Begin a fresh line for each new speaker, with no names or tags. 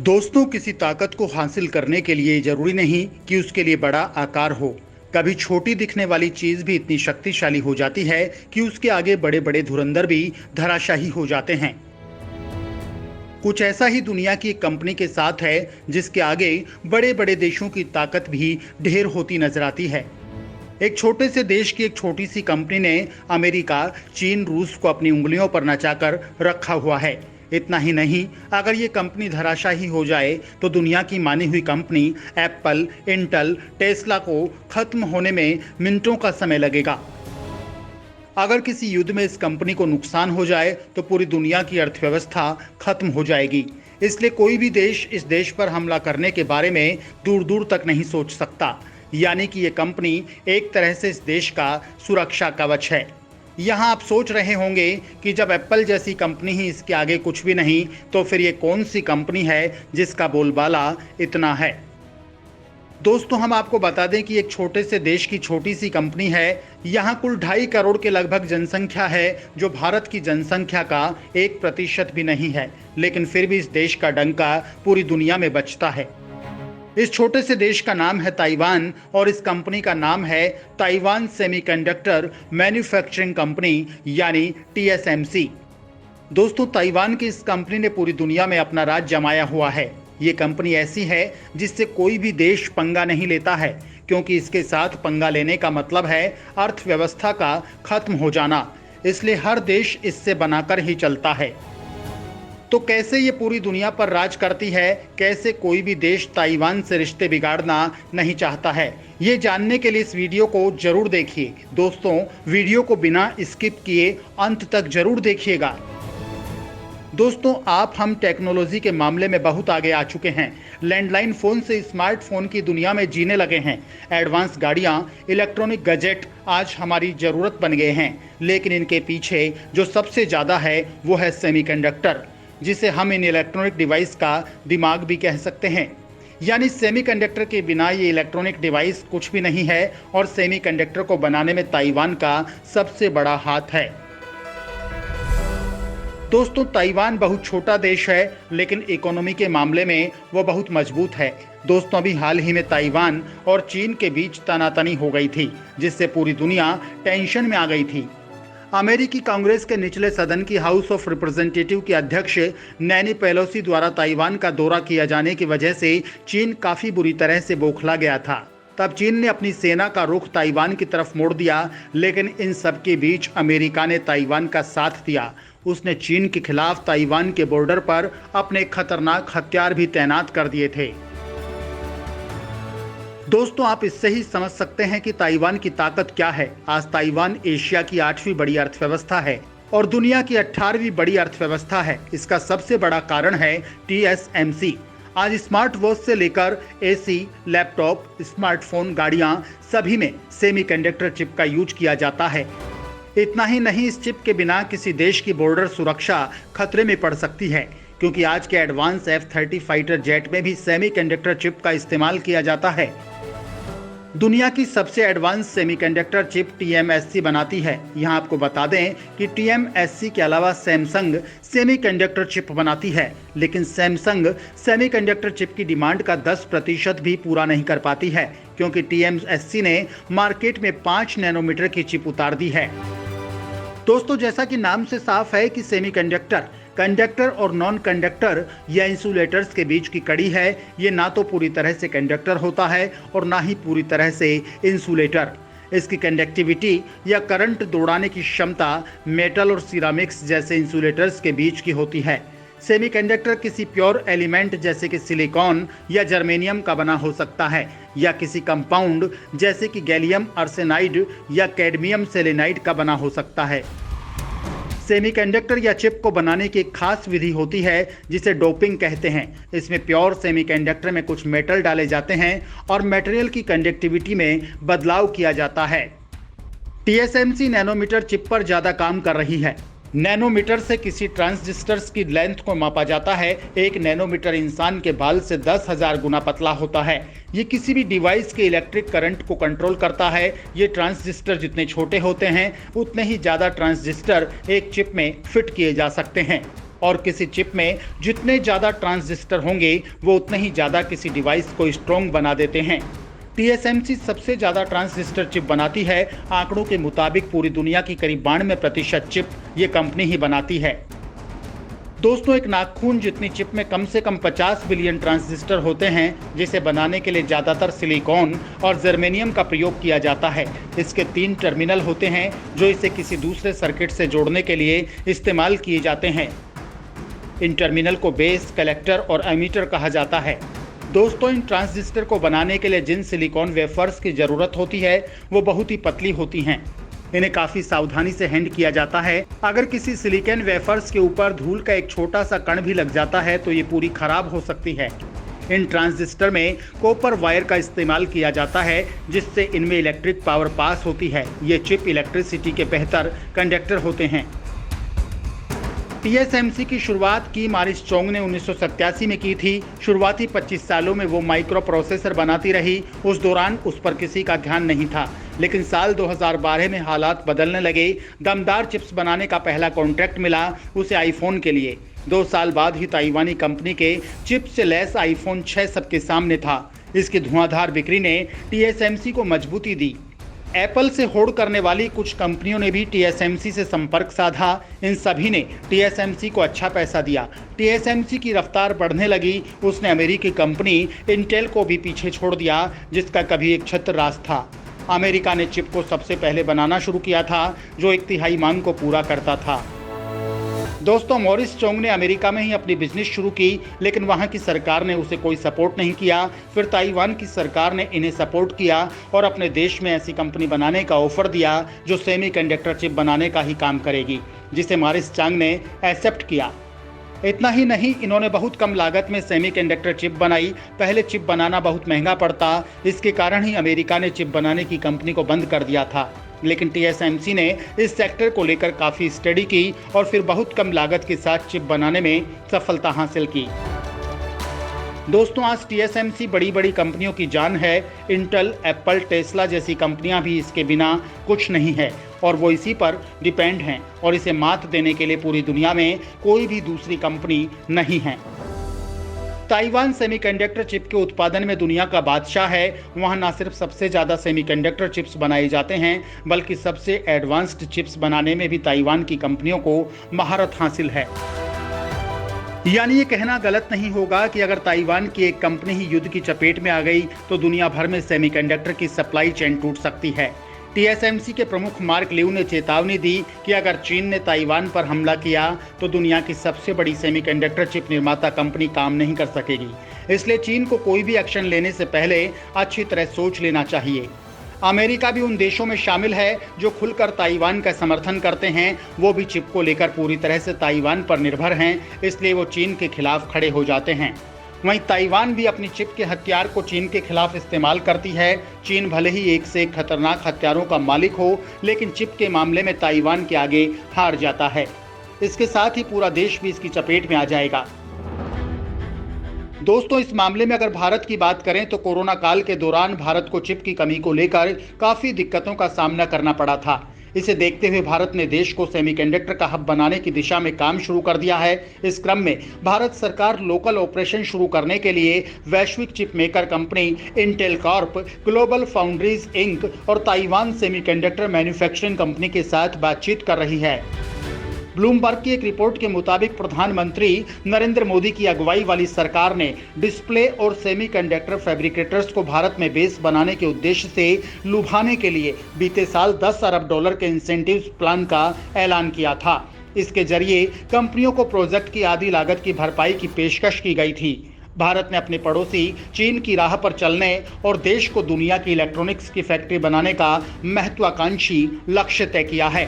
दोस्तों, किसी ताकत को हासिल करने के लिए जरूरी नहीं कि उसके लिए बड़ा आकार हो। कभी छोटी दिखने वाली चीज भी इतनी शक्तिशाली हो जाती है कि उसके आगे बड़े बड़े धुरंधर भी धराशायी हो जाते हैं। कुछ ऐसा ही दुनिया की एक कंपनी के साथ है जिसके आगे बड़े बड़े देशों की ताकत भी ढेर होती नजर आती है। एक छोटे से देश की एक छोटी सी कंपनी ने अमेरिका, चीन, रूस को अपनी उंगलियों पर नचाकर रखा हुआ है। इतना ही नहीं, अगर ये कंपनी धराशायी हो जाए तो दुनिया की मानी हुई कंपनी एप्पल, इंटेल, टेस्ला को खत्म होने में मिनटों का समय लगेगा। अगर किसी युद्ध में इस कंपनी को नुकसान हो जाए तो पूरी दुनिया की अर्थव्यवस्था खत्म हो जाएगी। इसलिए कोई भी देश इस देश पर हमला करने के बारे में दूर दूर तक नहीं सोच सकता। यानी कि ये कंपनी एक तरह से इस देश का सुरक्षा कवच है। यहाँ आप सोच रहे होंगे कि जब एप्पल जैसी कंपनी ही इसके आगे कुछ भी नहीं, तो फिर ये कौन सी कंपनी है जिसका बोलबाला इतना है। दोस्तों, हम आपको बता दें कि एक छोटे से देश की छोटी सी कंपनी है। यहाँ कुल 2.5 करोड़ के लगभग जनसंख्या है, जो भारत की जनसंख्या का 1% भी नहीं है। लेकिन फिर भी इस देश का डंका पूरी दुनिया में बजता है। इस छोटे से देश का नाम है ताइवान और इस कंपनी का नाम है ताइवान सेमीकंडक्टर मैन्युफैक्चरिंग कंपनी, यानी TSMC। दोस्तों, ताइवान की इस कंपनी ने पूरी दुनिया में अपना राज जमाया हुआ है। ये कंपनी ऐसी है जिससे कोई भी देश पंगा नहीं लेता है, क्योंकि इसके साथ पंगा लेने का मतलब है अर्थव्यवस्था का खत्म हो जाना। इसलिए हर देश इससे बनाकर ही चलता है। तो कैसे ये पूरी दुनिया पर राज करती है, कैसे कोई भी देश ताइवान से रिश्ते बिगाड़ना नहीं चाहता है, ये जानने के लिए इस वीडियो को जरूर देखिए। दोस्तों, वीडियो को बिना स्किप किए अंत तक जरूर देखिएगा। दोस्तों, आप हम टेक्नोलॉजी के मामले में बहुत आगे आ चुके हैं। लैंडलाइन फ़ोन से स्मार्टफोन की दुनिया में जीने लगे हैं। एडवांस गाड़ियां, इलेक्ट्रॉनिक गैजेट आज हमारी ज़रूरत बन गए हैं। लेकिन इनके पीछे जो सबसे ज़्यादा है वो है सेमीकंडक्टर, जिसे हम इन इलेक्ट्रॉनिक डिवाइस का दिमाग भी कह सकते हैं। यानी सेमीकंडक्टर के बिना ये इलेक्ट्रॉनिक डिवाइस कुछ भी नहीं है और सेमीकंडक्टर को बनाने में ताइवान का सबसे बड़ा हाथ है। दोस्तों, ताइवान बहुत छोटा देश है, लेकिन इकोनॉमी के मामले में वो बहुत मजबूत है। दोस्तों, अभी हाल ही में ताइवान और चीन के बीच तनातनी हो गई थी, जिससे पूरी दुनिया टेंशन में आ गई थी। अमेरिकी कांग्रेस के निचले सदन की हाउस ऑफ रिप्रेजेंटेटिव की अध्यक्ष नैनी पेलोसी द्वारा ताइवान का दौरा किया जाने की वजह से चीन काफी बुरी तरह से बौखला गया था। तब चीन ने अपनी सेना का रुख ताइवान की तरफ मोड़ दिया, लेकिन इन सब के बीच अमेरिका ने ताइवान का साथ दिया। उसने चीन के खिलाफ ताइवान के बॉर्डर पर अपने खतरनाक हथियार भी तैनात कर दिए थे। दोस्तों, आप इससे ही समझ सकते हैं कि ताइवान की ताकत क्या है। आज ताइवान एशिया की 8वीं बड़ी अर्थव्यवस्था है और दुनिया की 18वीं बड़ी अर्थव्यवस्था है। इसका सबसे बड़ा कारण है TSMC। आज स्मार्ट वॉच से लेकर AC, लैपटॉप, स्मार्टफोन, गाड़ियां सभी में सेमीकंडक्टर चिप का यूज किया जाता है। इतना ही नहीं, इस चिप के बिना किसी देश की बॉर्डर सुरक्षा खतरे में पड़ सकती है, क्योंकि आज के एडवांस F-30 फाइटर जेट में भी सेमीकंडक्टर चिप का इस्तेमाल किया जाता है। दुनिया की सबसे एडवांस सेमीकंडक्टर चिप TMSC बनाती है। यहाँ आपको बता दें कि TMSC के अलावा सैमसंग सेमीकंडक्टर चिप बनाती है, लेकिन सैमसंग सेमीकंडक्टर चिप की डिमांड का 10% भी पूरा नहीं कर पाती है, क्योंकि TMSC ने मार्केट में 5 नैनोमीटर की चिप उतार दी है। दोस्तों, जैसा कि नाम से साफ है कि सेमीकंडक्टर कंडक्टर और नॉन कंडक्टर या इंसुलेटर्स के बीच की कड़ी है। ये ना तो पूरी तरह से कंडक्टर होता है और ना ही पूरी तरह से इंसुलेटर। इसकी कंडक्टिविटी या करंट दौड़ाने की क्षमता मेटल और सिरामिक्स जैसे इंसुलेटर्स के बीच की होती है। सेमीकंडक्टर किसी प्योर एलिमेंट जैसे कि सिलिकॉन या जर्मेनियम का बना हो सकता है, या किसी कंपाउंड जैसे कि गैलियम आर्सेनाइड या कैडमियम सेलेनाइड का बना हो सकता है। सेमीकंडक्टर या चिप को बनाने की एक खास विधि होती है जिसे डोपिंग कहते हैं। इसमें प्योर सेमीकंडक्टर में कुछ मेटल डाले जाते हैं और मटेरियल की कंडक्टिविटी में बदलाव किया जाता है। TSMC नैनोमीटर चिप पर ज़्यादा काम कर रही है। नैनोमीटर से किसी ट्रांजिस्टर्स की लेंथ को मापा जाता है। 1 नैनोमीटर इंसान के बाल से 10,000 गुना पतला होता है। ये किसी भी डिवाइस के इलेक्ट्रिक करंट को कंट्रोल करता है। ये ट्रांजिस्टर जितने छोटे होते हैं उतने ही ज़्यादा ट्रांजिस्टर एक चिप में फिट किए जा सकते हैं। और किसी चिप में जितने ज़्यादा ट्रांजिस्टर होंगे वो उतने ही ज़्यादा किसी डिवाइस को स्ट्रॉन्ग बना देते हैं। TSMC सबसे ज़्यादा ट्रांजिस्टर चिप बनाती है। आंकड़ों के मुताबिक पूरी दुनिया की करीब 92% चिप ये कंपनी ही बनाती है। दोस्तों, एक नाखून जितनी चिप में कम से कम 50 बिलियन ट्रांजिस्टर होते हैं, जिसे बनाने के लिए ज़्यादातर सिलिकॉन और जर्मेनियम का प्रयोग किया जाता है। इसके 3 टर्मिनल होते हैं जो इसे किसी दूसरे सर्किट से जोड़ने के लिए इस्तेमाल किए जाते हैं। इन टर्मिनल को बेस, कलेक्टर और एमीटर कहा जाता है। दोस्तों, इन ट्रांजिस्टर को बनाने के लिए जिन सिलिकॉन वेफर्स की ज़रूरत होती है वो बहुत ही पतली होती हैं। इन्हें काफ़ी सावधानी से हैंड किया जाता है। अगर किसी सिलिकॉन वेफर्स के ऊपर धूल का एक छोटा सा कण भी लग जाता है तो ये पूरी खराब हो सकती है। इन ट्रांजिस्टर में कॉपर वायर का इस्तेमाल किया जाता है जिससे इनमें इलेक्ट्रिक पावर पास होती है। ये चिप इलेक्ट्रिसिटी के बेहतर कंडक्टर होते हैं। TSMC की शुरुआत की मॉरिस चोंग ने 1987 में की थी। शुरुआती 25 सालों में वो माइक्रो प्रोसेसर बनाती रही। उस दौरान उस पर किसी का ध्यान नहीं था, लेकिन साल 2012 में हालात बदलने लगे। दमदार चिप्स बनाने का पहला कॉन्ट्रैक्ट मिला उसे आईफोन के लिए। 2 साल बाद ही ताइवानी कंपनी के चिप से लैस आईफोन 6 सबके सामने था। इसकी धुआंधार बिक्री ने TSMC को मजबूती दी। एप्पल से होड़ करने वाली कुछ कंपनियों ने भी TSMC से संपर्क साधा। इन सभी ने TSMC को अच्छा पैसा दिया। TSMC की रफ्तार बढ़ने लगी। उसने अमेरिकी कंपनी इंटेल को भी पीछे छोड़ दिया, जिसका कभी एक छत्र राज था। अमेरिका ने चिप को सबसे पहले बनाना शुरू किया था जो 1/3 मांग को पूरा करता था। दोस्तों, मॉरिस चोंग ने अमेरिका में ही अपनी बिजनेस शुरू की, लेकिन वहां की सरकार ने उसे कोई सपोर्ट नहीं किया। फिर ताइवान की सरकार ने इन्हें सपोर्ट किया और अपने देश में ऐसी कंपनी बनाने का ऑफर दिया जो सेमीकंडक्टर चिप बनाने का ही काम करेगी, जिसे मॉरिस चोंग ने एक्सेप्ट किया। इतना ही नहीं, इन्होंने बहुत कम लागत में सेमीकंडक्टर चिप बनाई। पहले चिप बनाना बहुत महंगा पड़ता, इसके कारण ही अमेरिका ने चिप बनाने की कंपनी को बंद कर दिया था। लेकिन TSMC ने इस सेक्टर को लेकर काफ़ी स्टडी की और फिर बहुत कम लागत के साथ चिप बनाने में सफलता हासिल की। दोस्तों, आज TSMC बड़ी बड़ी कंपनियों की जान है। इंटेल, एप्पल, टेस्ला जैसी कंपनियां भी इसके बिना कुछ नहीं है और वो इसी पर डिपेंड हैं और इसे मात देने के लिए पूरी दुनिया में कोई भी दूसरी कंपनी नहीं है। ताइवान सेमीकंडक्टर चिप के उत्पादन में दुनिया का बादशाह है। वहां न सिर्फ सबसे ज़्यादा सेमीकंडक्टर चिप्स बनाए जाते हैं, बल्कि सबसे एडवांस्ड चिप्स बनाने में भी ताइवान की कंपनियों को महारत हासिल है। यानी ये कहना गलत नहीं होगा कि अगर ताइवान की एक कंपनी ही युद्ध की चपेट में आ गई तो दुनिया भर में सेमीकंडक्टर की सप्लाई चेन टूट सकती है। TSMC के प्रमुख मार्क लिऊ ने चेतावनी दी कि अगर चीन ने ताइवान पर हमला किया तो दुनिया की सबसे बड़ी सेमीकंडक्टर चिप निर्माता कंपनी काम नहीं कर सकेगी। इसलिए चीन को कोई भी एक्शन लेने से पहले अच्छी तरह सोच लेना चाहिए। अमेरिका भी उन देशों में शामिल है जो खुलकर ताइवान का समर्थन करते हैं। वो भी चिप को लेकर पूरी तरह से ताइवान पर निर्भर हैं, इसलिए वो चीन के खिलाफ खड़े हो जाते हैं। वहीं ताइवान भी अपनी चिप के हथियार को चीन के खिलाफ इस्तेमाल करती है। चीन भले ही एक से एक खतरनाक हथियारों का मालिक हो, लेकिन चिप के मामले में ताइवान के आगे हार जाता है। इसके साथ ही पूरा देश भी इसकी चपेट में आ जाएगा। दोस्तों, इस मामले में अगर भारत की बात करें तो कोरोना काल के दौरान भारत को चिप की कमी को लेकर काफ़ी दिक्कतों का सामना करना पड़ा था। इसे देखते हुए भारत ने देश को सेमीकंडक्टर का हब बनाने की दिशा में काम शुरू कर दिया है। इस क्रम में भारत सरकार लोकल ऑपरेशन शुरू करने के लिए वैश्विक chip maker company Intel Corp, GlobalFoundries Inc और ताइवान सेमीकंडक्टर मैन्युफैक्चरिंग कंपनी के साथ बातचीत कर रही है। ब्लूमबर्ग की एक रिपोर्ट के मुताबिक प्रधानमंत्री नरेंद्र मोदी की अगुवाई वाली सरकार ने डिस्प्ले और सेमीकंडक्टर फैब्रिकेटर्स को भारत में बेस बनाने के उद्देश्य से लुभाने के लिए बीते साल $10 अरब के इंसेंटिव प्लान का ऐलान किया था। इसके जरिए कंपनियों को प्रोजेक्ट की आधी लागत की भरपाई की पेशकश की गई थी। भारत ने अपने पड़ोसी चीन की राह पर चलने और देश को दुनिया की इलेक्ट्रॉनिक्स की फैक्ट्री बनाने का महत्वाकांक्षी लक्ष्य तय किया है।